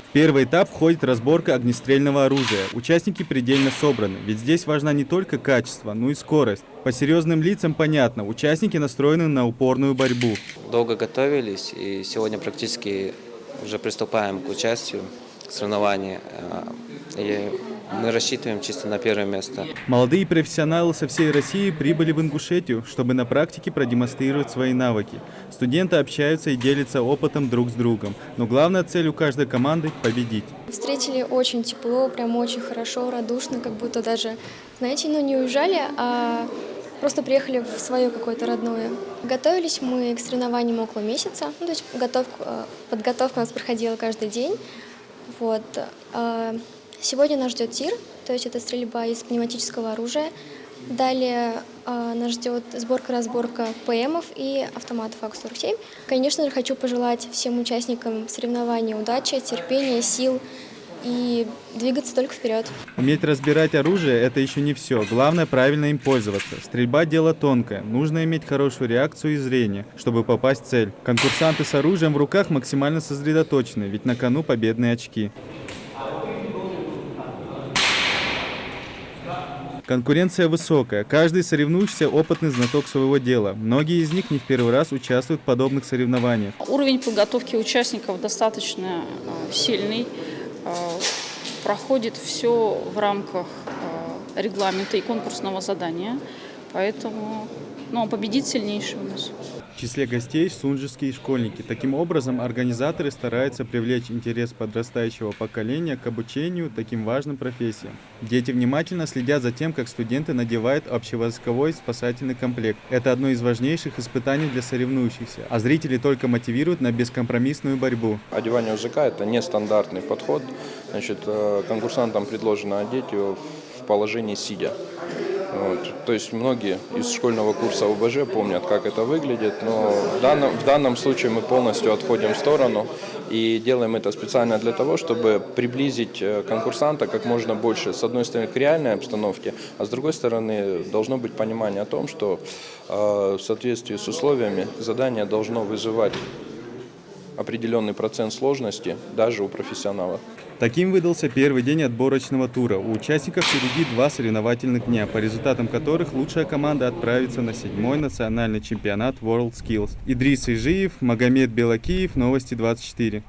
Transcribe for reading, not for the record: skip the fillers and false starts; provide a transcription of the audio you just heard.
В первый этап входит разборка огнестрельного оружия. Участники предельно собраны, ведь здесь важна не только качество, но и скорость. По серьезным лицам понятно, участники настроены на упорную борьбу. Долго готовились и сегодня практически уже приступаем к участию в соревновании. И мы рассчитываем чисто на первое место. Молодые профессионалы со всей России прибыли в Ингушетию, чтобы на практике продемонстрировать свои навыки. Студенты общаются и делятся опытом друг с другом. Но главная цель у каждой команды – победить. Встретили очень тепло, прям очень хорошо, радушно, как будто даже, знаете, не уезжали, а просто приехали в свое какое-то родное. Готовились мы к соревнованиям около месяца. То есть подготовка у нас проходила каждый день. Вот. Сегодня нас ждет тир, то есть это стрельба из пневматического оружия. Далее нас ждет сборка-разборка ПМов и автоматов АК-47. Конечно же, хочу пожелать всем участникам соревнований удачи, терпения, сил и двигаться только вперед. Уметь разбирать оружие – это еще не все. Главное – правильно им пользоваться. Стрельба – дело тонкое. Нужно иметь хорошую реакцию и зрение, чтобы попасть в цель. Конкурсанты с оружием в руках максимально сосредоточены, ведь на кону победные очки. Конкуренция высокая. Каждый соревнующийся опытный знаток своего дела. Многие из них не в первый раз участвуют в подобных соревнованиях. Уровень подготовки участников достаточно сильный. Проходит все в рамках регламента и конкурсного задания. Поэтому победит сильнейший у нас. В числе гостей сунжские школьники. Таким образом, организаторы стараются привлечь интерес подрастающего поколения к обучению таким важным профессиям. Дети внимательно следят за тем, как студенты надевают общевойсковой спасательный комплект. Это одно из важнейших испытаний для соревнующихся, а зрители только мотивируют на бескомпромиссную борьбу. Одевание УЗК – это нестандартный подход. Конкурсантам предложено одеть его в положении сидя. То есть многие из школьного курса ОБЖ помнят, как это выглядит, но в данном случае мы полностью отходим в сторону и делаем это специально для того, чтобы приблизить конкурсанта как можно больше, с одной стороны, к реальной обстановке, а с другой стороны, должно быть понимание о том, что в соответствии с условиями задание должно вызывать определенный процент сложности даже у профессионалов. Таким выдался первый день отборочного тура. У участников впереди 2 соревновательных дня, по результатам которых лучшая команда отправится на 7-й национальный чемпионат WorldSkills. Идрис Ижиев, Магомед Белакиев, Новости 24.